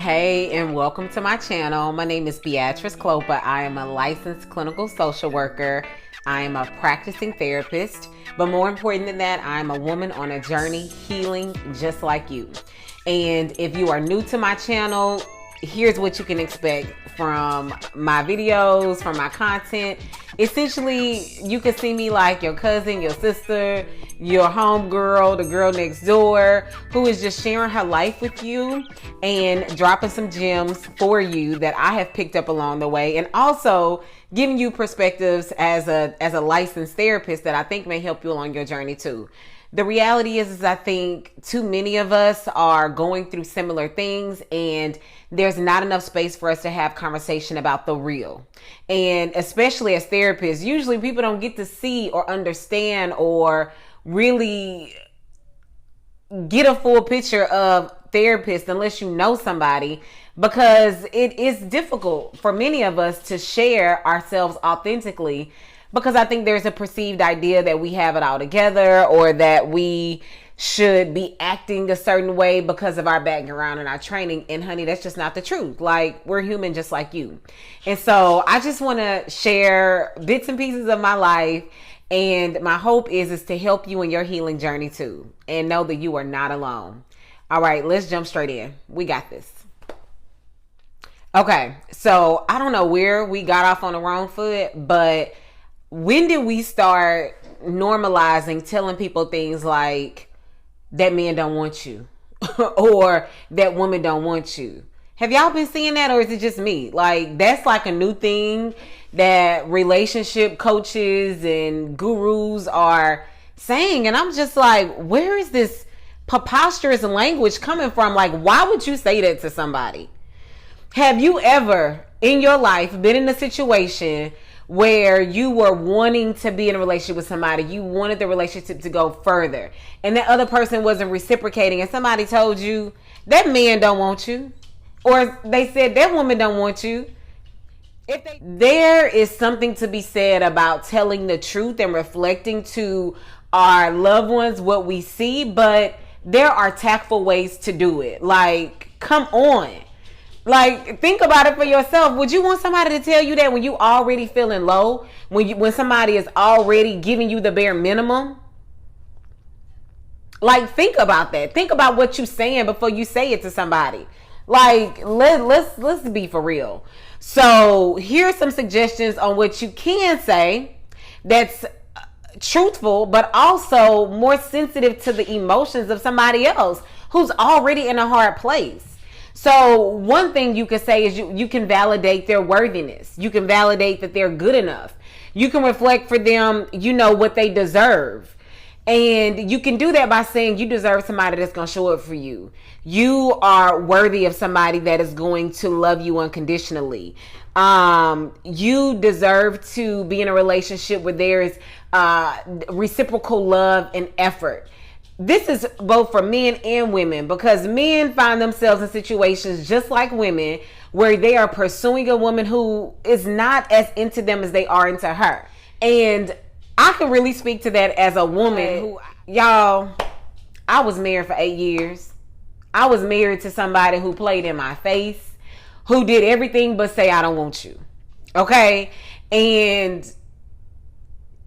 Hey, and welcome to my channel. My name is Beatrice Klokpah. I am a licensed clinical social worker. I am a practicing therapist, but more important than that, I'm a woman on a journey healing just like you. And if you are new to my channel, here's what you can expect from my videos, from my content. Essentially, you can see me like your cousin, your sister, your homegirl, the girl next door, who is just sharing her life with you and dropping some gems for you that I have picked up along the way, and also giving you perspectives as a licensed therapist that I think may help you along your journey too. The reality is I think too many of us are going through similar things, and there's not enough space for us to have conversation about the real. And especially as therapists, usually people don't get to see or understand or really get a full picture of therapists unless you know somebody, because it is difficult for many of us to share ourselves authentically, because I think there's a perceived idea that we have it all together, or that we should be acting a certain way because of our background and our training. And honey, that's just not the truth. Like, we're human just like you. And so I just want to share bits and pieces of my life. And my hope is to help you in your healing journey too. And know that you are not alone. All right, let's jump straight in. We got this. Okay, so I don't know where we got off on the wrong foot, but when did we start normalizing telling people things like, that man don't want you or that woman don't want you? Have y'all been seeing that, or is it just me? Like, that's like a new thing that relationship coaches and gurus are saying. And I'm just like, where is this preposterous language coming from? Like, why would you say that to somebody? Have you ever in your life been in a situation where you were wanting to be in a relationship with somebody, you wanted the relationship to go further, and that other person wasn't reciprocating, and somebody told you, that man don't want you, or they said, that woman don't want you? There is something to be said about telling the truth and reflecting to our loved ones what we see, but there are tactful ways to do it. Like, come on. Like, think about it for yourself. Would you want somebody to tell you that when you already feeling low? When somebody is already giving you the bare minimum? Like, think about that. Think about what you're saying before you say it to somebody. Like, let's be for real. So here's some suggestions on what you can say that's truthful, but also more sensitive to the emotions of somebody else who's already in a hard place. So one thing you can say is you can validate their worthiness. You can validate that they're good enough. You can reflect for them, what they deserve. And you can do that by saying you deserve somebody that's going to show up for you. You are worthy of somebody that is going to love you unconditionally. You deserve to be in a relationship where there is reciprocal love and effort. This is both for men and women, because men find themselves in situations just like women where they are pursuing a woman who is not as into them as they are into her. And I can really speak to that as a woman who, y'all, I was married for 8 years. I was married to somebody who played in my face, who did everything but say, I don't want you. Okay? And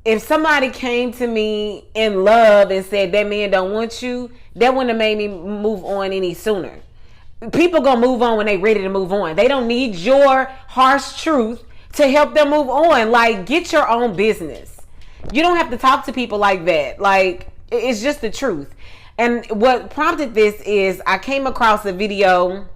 if somebody came to me in love and said, that man don't want you, that wouldn't have made me move on any sooner. People gonna move on when they ready to move on. They don't need your harsh truth to help them move on. Like, get your own business. You don't have to talk to people like that. Like, it's just the truth. And what prompted this is I came across a video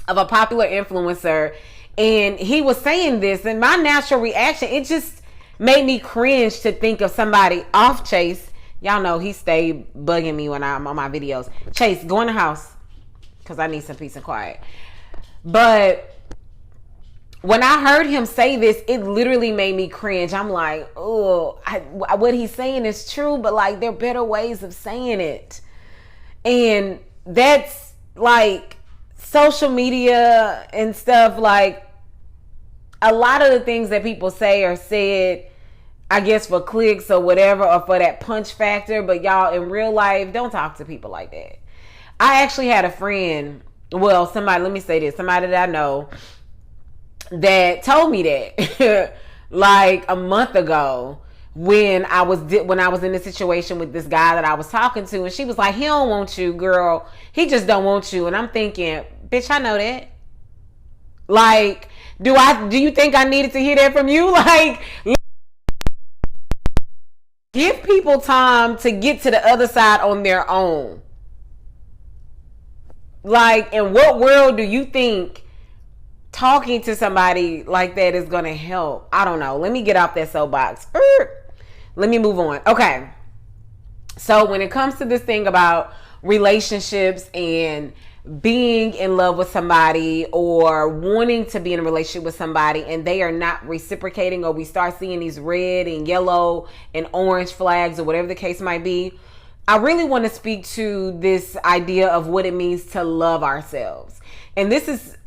of a popular influencer, and he was saying this, and my natural reaction, it just made me cringe to think of somebody off Chase. Y'all know he stayed bugging me when I'm on my videos. Chase, go in the house, because I need some peace and quiet. But when I heard him say this, it literally made me cringe. I'm like, oh, what he's saying is true, but like, there are better ways of saying it. And that's like social media and stuff. Like, a lot of the things that people say are said, I guess, for clicks or whatever, or for that punch factor. But y'all, in real life, don't talk to people like that. I actually had a friend well, somebody, let me say this, somebody that I know that told me that like a month ago when I was in a situation with this guy that I was talking to, and she was like, he don't want you, girl. He just don't want you. And I'm thinking, bitch, I know that. Like, do you think I needed to hear that from you? Like, give people time to get to the other side on their own. Like, in what world do you think talking to somebody like that is going to help? I don't know. Let me get off that soapbox. Let me move on. Okay. So when it comes to this thing about relationships and being in love with somebody or wanting to be in a relationship with somebody and they are not reciprocating, or we start seeing these red and yellow and orange flags or whatever the case might be, I really want to speak to this idea of what it means to love ourselves. And this is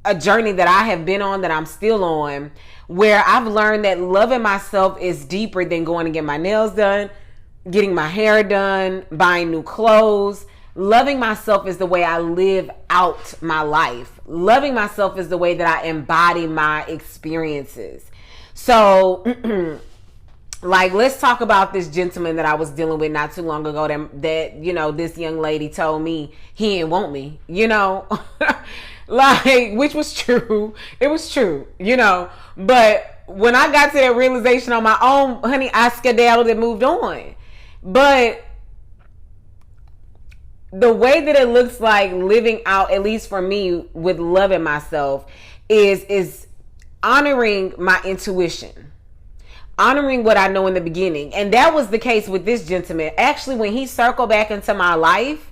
a journey that I have been on, that I'm still on, where I've learned that loving myself is deeper than going to get my nails done, getting my hair done, buying new clothes. Loving myself is the way I live out my life. Loving myself is the way that I embody my experiences. So, like, let's talk about this gentleman that I was dealing with not too long ago that you know, this young lady told me he didn't want me, you know. Like, which was true. It was true, you know. But when I got to that realization on my own, honey, I skedaddled and moved on. But the way that it looks like living out, at least for me, with loving myself, is honoring my intuition. Honoring what I know in the beginning. And that was the case with this gentleman. Actually, when he circled back into my life,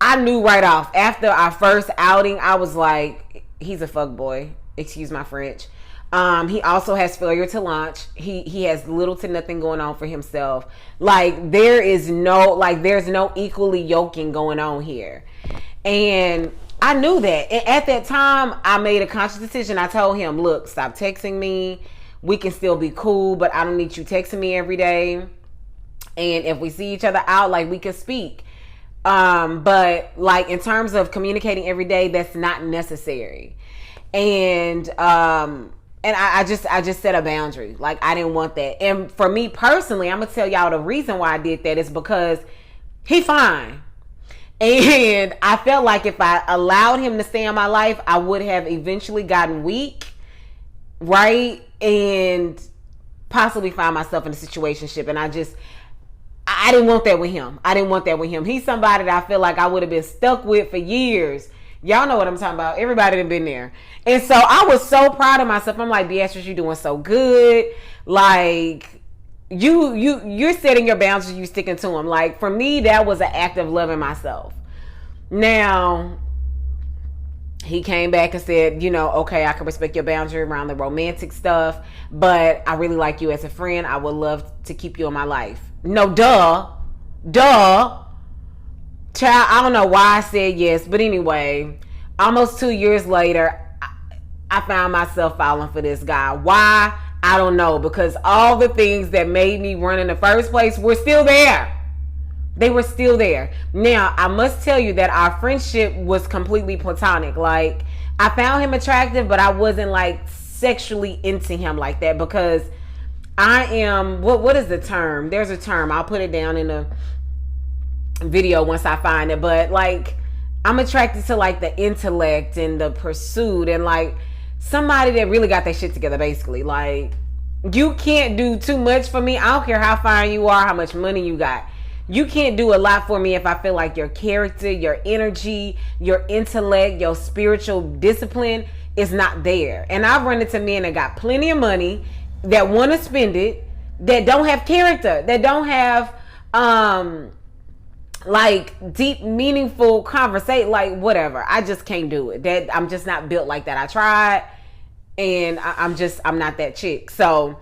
I knew right off. After our first outing, I was like, he's a fuck boy. Excuse my French. He also has failure to launch. He has little to nothing going on for himself. Like, there's no equally yoking going on here. And I knew that. And at that time, I made a conscious decision. I told him, look, stop texting me. We can still be cool, but I don't need you texting me every day. And if we see each other out, like, we can speak. But like, in terms of communicating every day, that's not necessary. And I just set a boundary. Like, I didn't want that. And for me personally, I'm gonna tell y'all the reason why I did that is because he fine. And I felt like if I allowed him to stay in my life, I would have eventually gotten weak, right? And possibly find myself in a situationship. And I didn't want that with him. He's somebody that I feel like I would have been stuck with for years. Y'all know what I'm talking about. Everybody that been there. And so I was so proud of myself. I'm like, Beatrice, you're doing so good. Like, you're setting your boundaries, you sticking to them. Like, for me, that was an act of loving myself. Now, he came back and said, you know, okay, I can respect your boundary around the romantic stuff, but I really like you as a friend. I would love to keep you in my life. No, duh. Child, I don't know why I said yes, but anyway, almost 2 years later, I found myself falling for this guy. Why? I don't know, because all the things that made me run in the first place were still there. They were still there. Now, I must tell you that our friendship was completely platonic. Like, I found him attractive, but I wasn't like sexually into him like that, because I am, what is the term? There's a term. I'll put it down in the video once I find it. But like, I'm attracted to like the intellect and the pursuit and like somebody that really got their shit together, basically. Like, you can't do too much for me. I don't care how fine you are, how much money you got. You can't do a lot for me if I feel like your character, your energy, your intellect, your spiritual discipline is not there. And I've run into men that got plenty of money, that want to spend it, that don't have character, that don't have like deep, meaningful conversation, like whatever. I just can't do it. That I'm just not built like that. I tried, and I'm not that chick. So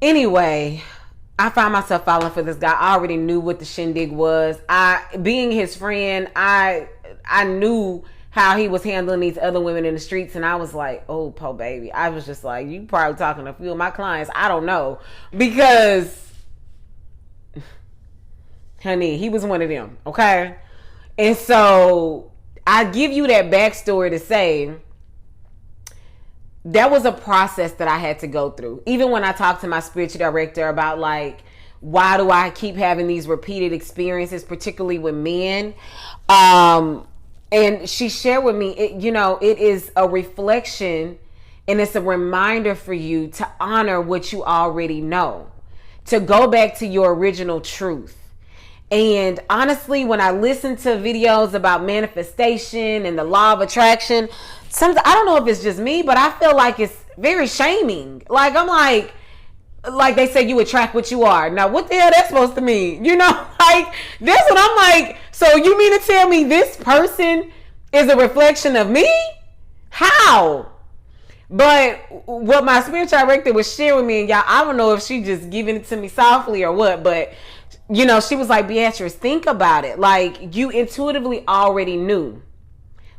anyway, I found myself falling for this guy. I already knew what the shindig was. Being his friend, I knew how he was handling these other women in the streets, and I was like, oh, po baby. I was just like, you probably talking to a few of my clients. I don't know, because honey, he was one of them, okay? And so I give you that backstory to say that was a process that I had to go through. Even when I talked to my spiritual director about like, why do I keep having these repeated experiences, particularly with men? And she shared with me, it is a reflection and it's a reminder for you to honor what you already know, to go back to your original truth. And honestly, when I listen to videos about manifestation and the law of attraction, sometimes I don't know if it's just me, but I feel like it's very shaming. Like I'm like they say you attract what you are. Now, what the hell that's supposed to mean? Like that's what I'm like. So you mean to tell me this person is a reflection of me? How? But what my spiritual director was sharing with me, and y'all, I don't know if she just giving it to me softly or what, but she was like, Beatrice, think about it. Like you intuitively already knew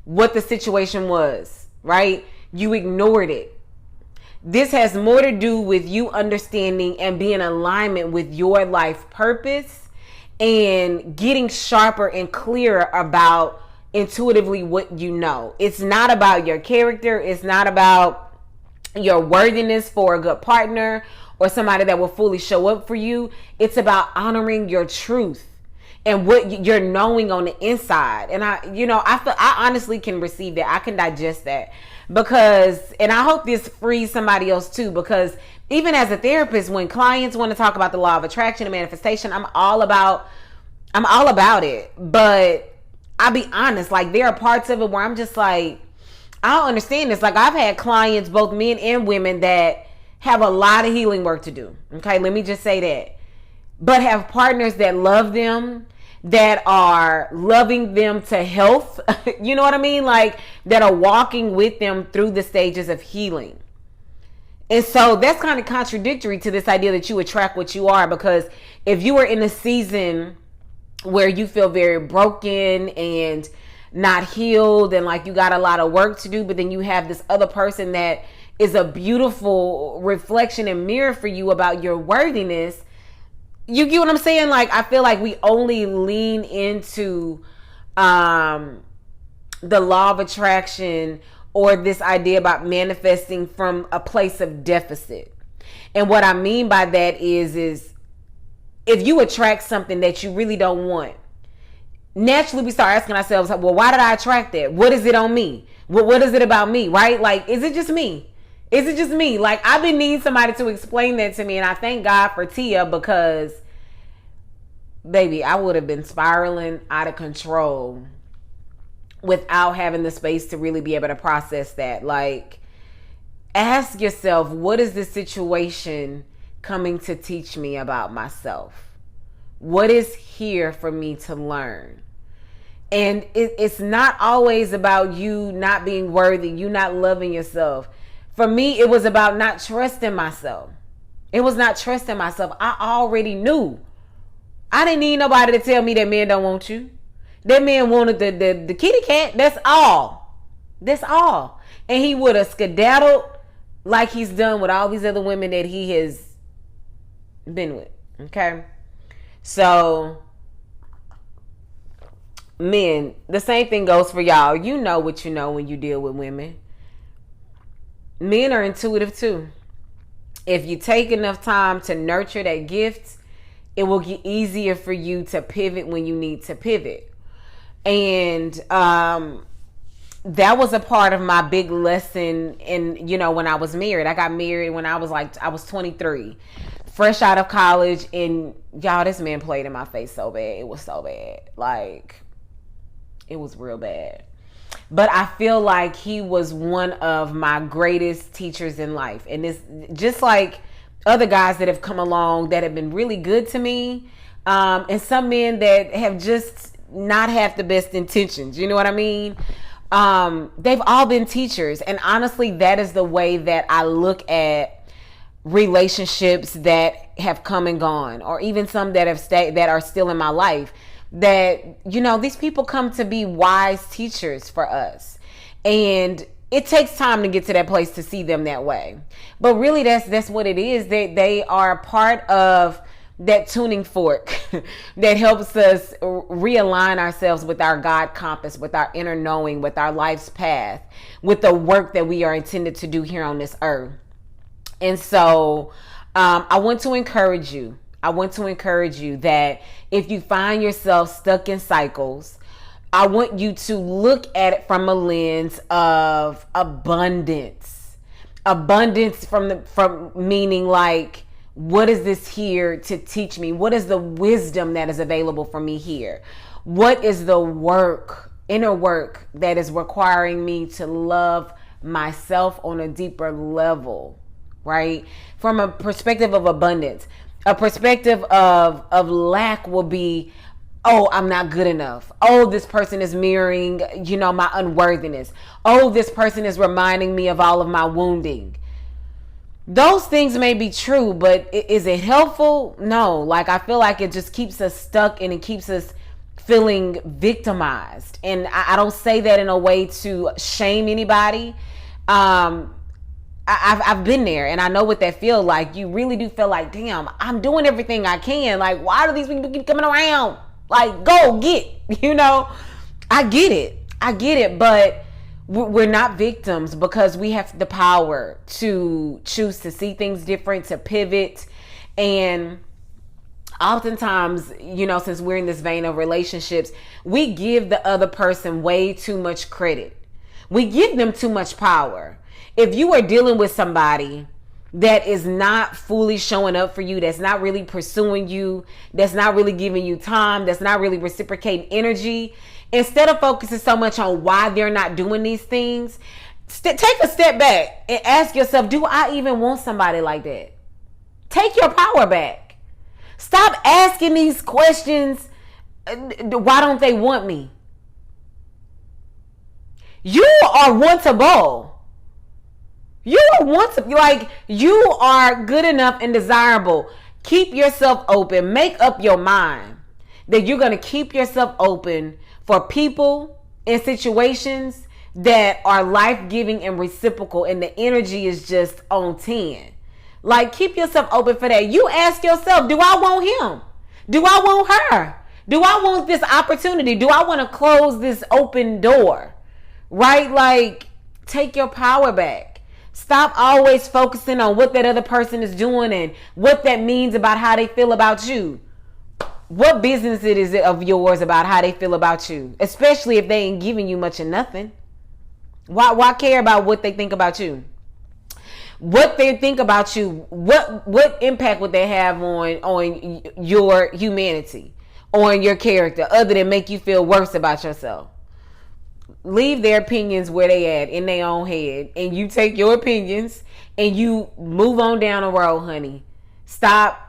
what the situation was, right? You ignored it. This has more to do with you understanding and being in alignment with your life purpose and getting sharper and clearer about intuitively what you know. It's not about your character. It's not about your worthiness for a good partner or somebody that will fully show up for you. It's about honoring your truth and what you're knowing on the inside. And I feel I honestly can receive that. I can digest that and I hope this frees somebody else too, because even as a therapist, when clients want to talk about the law of attraction and manifestation, I'm all about it. But I'll be honest, like there are parts of it where I'm just like, I don't understand this. Like I've had clients, both men and women, that have a lot of healing work to do. Okay, let me just say that. But have partners that love them, that are loving them to health. You know what I mean? Like that are walking with them through the stages of healing. And so that's kind of contradictory to this idea that you attract what you are, because if you are in a season where you feel very broken and not healed and like you got a lot of work to do, but then you have this other person that is a beautiful reflection and mirror for you about your worthiness, you get what I'm saying? Like I feel like we only lean into the law of attraction or this idea about manifesting from a place of deficit. And what I mean by that is if you attract something that you really don't want, naturally we start asking ourselves, well, why did I attract that? What is it on me? What is it about me, right? Like, is it just me? Is it just me? Like, I've been needing somebody to explain that to me, and I thank God for Tia, because, baby, I would have been spiraling out of control without having the space to really be able to process that. Like, ask yourself, what is this situation coming to teach me about myself? What is here for me to learn? And it's not always about you not being worthy, you not loving yourself. For me, it was about not trusting myself. It was not trusting myself. I already knew. I didn't need nobody to tell me that men don't want you. That man wanted the kitty cat. That's all. That's all. And he would have skedaddled like he's done with all these other women that he has been with. Okay? So, men, the same thing goes for y'all. You know what you know when you deal with women. Men are intuitive too. If you take enough time to nurture that gift, it will get easier for you to pivot when you need to pivot. And that was a part of my big lesson in, when I was married. I got married when I was 23, fresh out of college, and y'all, this man played in my face so bad. It was so bad. Like, it was real bad. But I feel like he was one of my greatest teachers in life. And it's just like other guys that have come along that have been really good to me. And some men that have just not have the best intentions. You know what I mean? They've all been teachers. And honestly, that is the way that I look at relationships that have come and gone, or even some that have stayed, that are still in my life. That, these people come to be wise teachers for us. And it takes time to get to that place to see them that way. But really, that's what it is. They are part of that tuning fork that helps us realign ourselves with our God compass, with our inner knowing, with our life's path, with the work that we are intended to do here on this earth. And so I want to encourage you. I want to encourage you that if you find yourself stuck in cycles, I want you to look at it from a lens of abundance. Abundance from meaning like, what is this here to teach me? What is the wisdom that is available for me here? What is the work, inner work, that is requiring me to love myself on a deeper level, right? From a perspective of abundance. A perspective of lack will be, oh, I'm not good enough. Oh, this person is mirroring, my unworthiness. Oh, this person is reminding me of all of my wounding. Those things may be true, but is it helpful? No. Like, I feel like it just keeps us stuck and it keeps us feeling victimized. And I don't say that in a way to shame anybody. I've been there and I know what that feels like. You really do feel like, damn, I'm doing everything I can. Like, why do these people keep coming around? Like, go get, I get it. But we're not victims because we have the power to choose to see things different, to pivot. And oftentimes, since we're in this vein of relationships, we give the other person way too much credit. We give them too much power. If you are dealing with somebody that is not fully showing up for you, that's not really pursuing you, that's not really giving you time, that's not really reciprocating energy, instead of focusing so much on why they're not doing these things, take a step back and ask yourself, do I even want somebody like that? Take your power back. Stop asking these questions. Why don't they want me? You are wantable. You are wantable. Like, you are good enough and desirable. Keep yourself open. Make up your mind that you're going to keep yourself open for people and situations that are life-giving and reciprocal, and the energy is just on 10. Like, keep yourself open for that. You ask yourself, do I want him? Do I want her? Do I want this opportunity? Do I want to close this open door? Right? Like, take your power back. Stop always focusing on what that other person is doing and what that means about how they feel about you. What business it is of yours about how they feel about you? Especially if they ain't giving you much of nothing. Why care about what they think about you? What they think about you, what impact would they have on your humanity, on your character, other than make you feel worse about yourself? Leave their opinions where they at, in their own head, and you take your opinions and you move on down the road, honey. Stop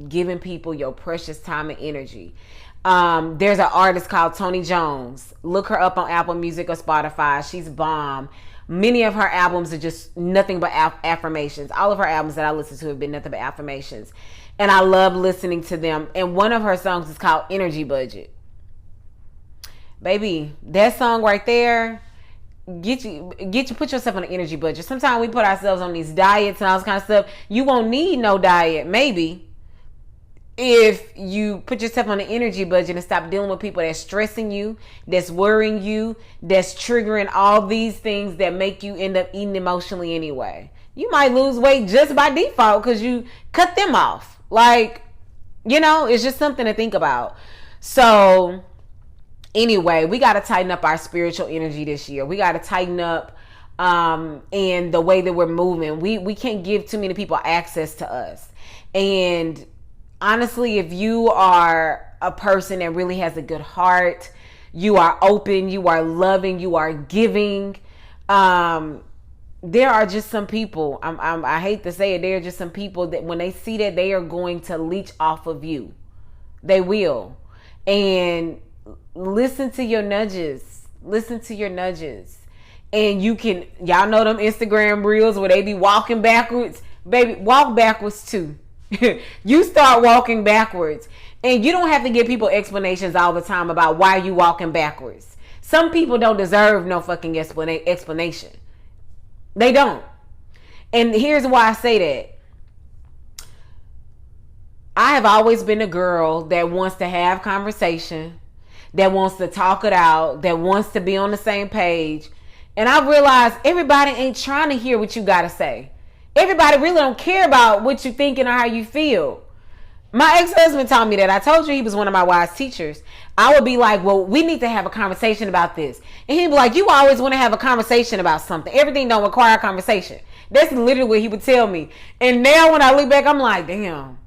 giving people your precious time and energy. There's an artist called Toni Jones. Look her up on Apple Music or Spotify. She's bomb. Many of her albums are just nothing but affirmations. All of her albums that I listen to have been nothing but affirmations. And I love listening to them. And one of her songs is called Energy Budget. Baby, that song right there, put yourself on an energy budget. Sometimes we put ourselves on these diets and all this kind of stuff. You won't need no diet, maybe, if you put yourself on an energy budget and stop dealing with people that's stressing you, that's worrying you, that's triggering all these things that make you end up eating emotionally anyway. You might lose weight just by default because you cut them off. Like, it's just something to think about. So anyway, we got to tighten up our spiritual energy this year. We got to tighten up in the way that we're moving. We can't give too many people access to us. And honestly, if you are a person that really has a good heart, you are open, you are loving, you are giving, there are just some people, I hate to say it, there are just some people that when they see that, they are going to leech off of you. They will. And listen to your nudges. And y'all know them Instagram reels where they be walking backwards. Baby, walk backwards too. You start walking backwards, and you don't have to give people explanations all the time about why you walking backwards. Some people don't deserve no fucking explanation. They don't. And here's why I say that. I have always been a girl that wants to have conversation, that wants to talk it out, that wants to be on the same page. And I realized everybody ain't trying to hear what you got to say. Everybody really don't care about what you're thinking or how you feel. My ex-husband taught me that. I told you he was one of my wise teachers. I would be like, well, we need to have a conversation about this. And he'd be like, you always want to have a conversation about something. Everything don't require a conversation. That's literally what he would tell me. And now when I look back, I'm like, damn,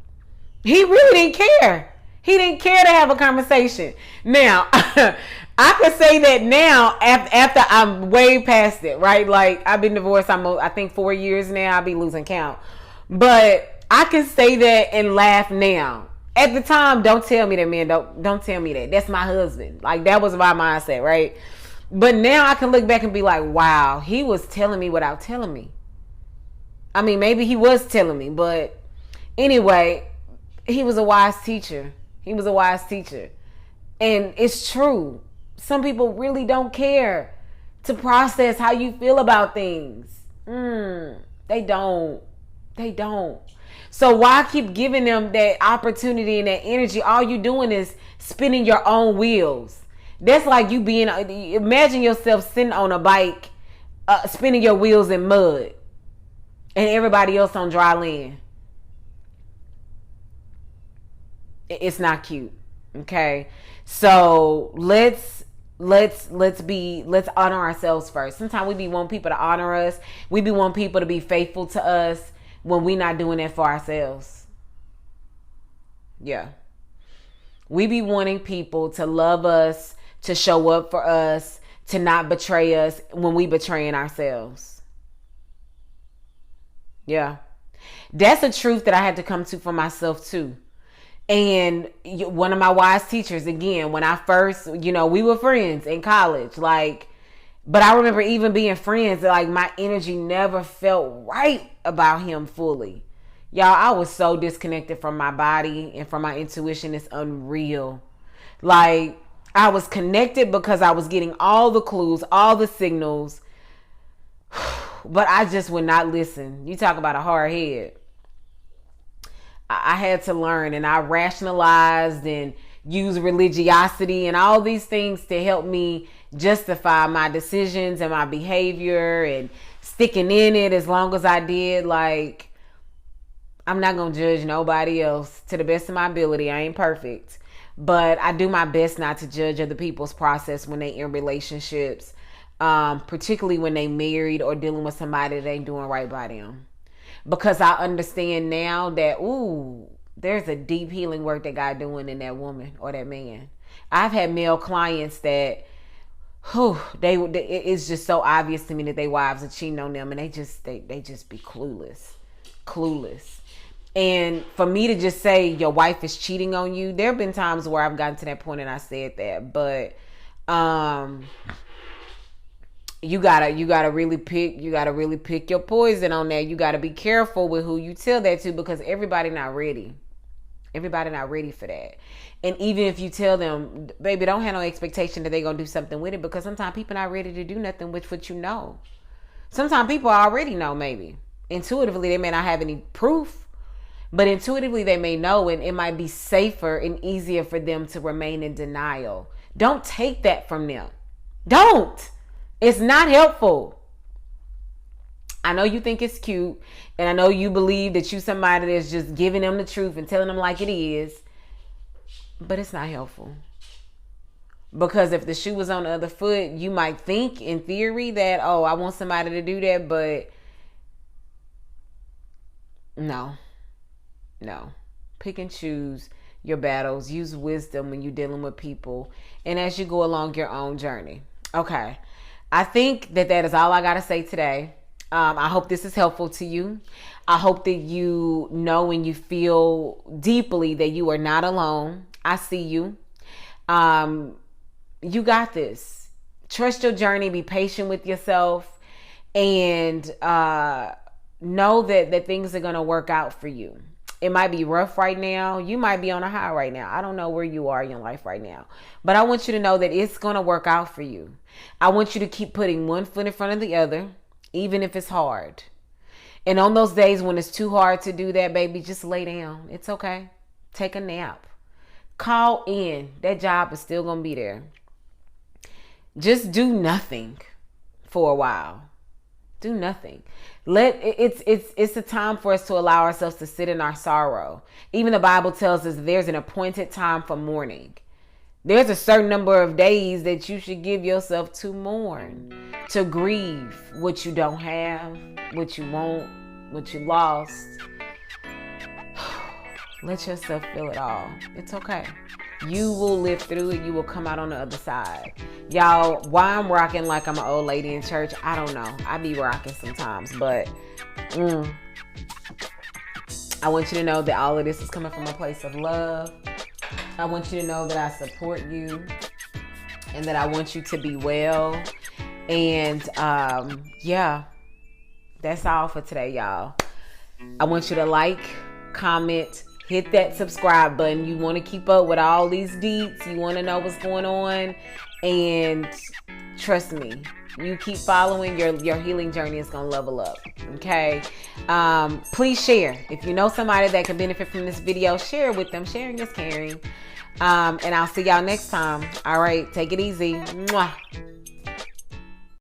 he really didn't care. He didn't care to have a conversation. Now, I can say that now after I'm way past it, right? Like, I've been divorced, I think 4 years now. I'll be losing count. But I can say that and laugh now. At the time, don't tell me that, man. Don't tell me that. That's my husband. Like, that was my mindset, right? But now I can look back and be like, wow, he was telling me without telling me. I mean, maybe he was telling me, but anyway, he was a wise teacher. He was a wise teacher. And it's true. Some people really don't care to process how you feel about things. They don't. They don't. So why keep giving them that opportunity and that energy? All you doing is spinning your own wheels. That's like you being, imagine yourself sitting on a bike, spinning your wheels in mud, and everybody else on dry land. It's not cute. Okay. So let's honor ourselves first. Sometimes we be wanting people to honor us. We be wanting people to be faithful to us when we not doing that for ourselves. Yeah. We be wanting people to love us, to show up for us, to not betray us when we betraying ourselves. Yeah. That's a truth that I had to come to for myself too. And one of my wise teachers, again, when I first, we were friends in college, but I remember even being friends, my energy never felt right about him fully. Y'all, I was so disconnected from my body and from my intuition. It's unreal. I was connected because I was getting all the clues, all the signals, but I just would not listen. You talk about a hard head. I had to learn, and I rationalized and used religiosity and all these things to help me justify my decisions and my behavior and sticking in it as long as I did. I'm not going to judge nobody else to the best of my ability. I ain't perfect, but I do my best not to judge other people's process when they in relationships, particularly when they married or dealing with somebody that ain't doing right by them. Because I understand now that, there's a deep healing work that God doing in that woman or that man. I've had male clients that, it's just so obvious to me that their wives are cheating on them, and they just be clueless. And for me to just say your wife is cheating on you, there have been times where I've gotten to that point and I said that, but you gotta really pick your poison on that. You gotta be careful with who you tell that to, because everybody not ready. Everybody not ready for that. And even if you tell them, baby, don't have no expectation that they're gonna do something with it, because sometimes people not ready to do nothing with what you know. Sometimes people already know, maybe. Intuitively, they may not have any proof, but intuitively they may know, and it might be safer and easier for them to remain in denial. Don't take that from them. Don't. It's not helpful. I know you think it's cute, and I know you believe that you somebody that's just giving them the truth and telling them like it is, but it's not helpful. Because if the shoe was on the other foot, you might think in theory that, I want somebody to do that, but no. Pick and choose your battles. Use wisdom when you're dealing with people, and as you go along your own journey. Okay. I think that is all I got to say today. I hope this is helpful to you. I hope that you know and you feel deeply that you are not alone. I see you. You got this. Trust your journey. Be patient with yourself, and know that things are going to work out for you. It might be rough right now. You might be on a high right now. I don't know where you are in your life right now, but I want you to know that it's going to work out for you. I want you to keep putting one foot in front of the other, even if it's hard. And on those days when it's too hard to do that, baby, just lay down. It's okay. Take a nap. Call in. That job is still going to be there. Just do nothing for a while. Do nothing. It's a time for us to allow ourselves to sit in our sorrow. Even the Bible tells us there's an appointed time for mourning. There's a certain number of days that you should give yourself to mourn, to grieve what you don't have, what you want, what you lost. Let yourself feel it all. It's okay. You will live through it. You will come out on the other side. Y'all, why I'm rocking like I'm an old lady in church, I don't know. I be rocking sometimes, but I want you to know that all of this is coming from a place of love. I want you to know that I support you and that I want you to be well. And yeah, that's all for today, y'all. I want you to like, comment, hit that subscribe button. You want to keep up with all these deets. You want to know what's going on. And trust me, you keep following, your healing journey is going to level up. Okay. Please share. If you know somebody that can benefit from this video, share it with them. Sharing is caring. And I'll see y'all next time. All right. Take it easy. Mwah.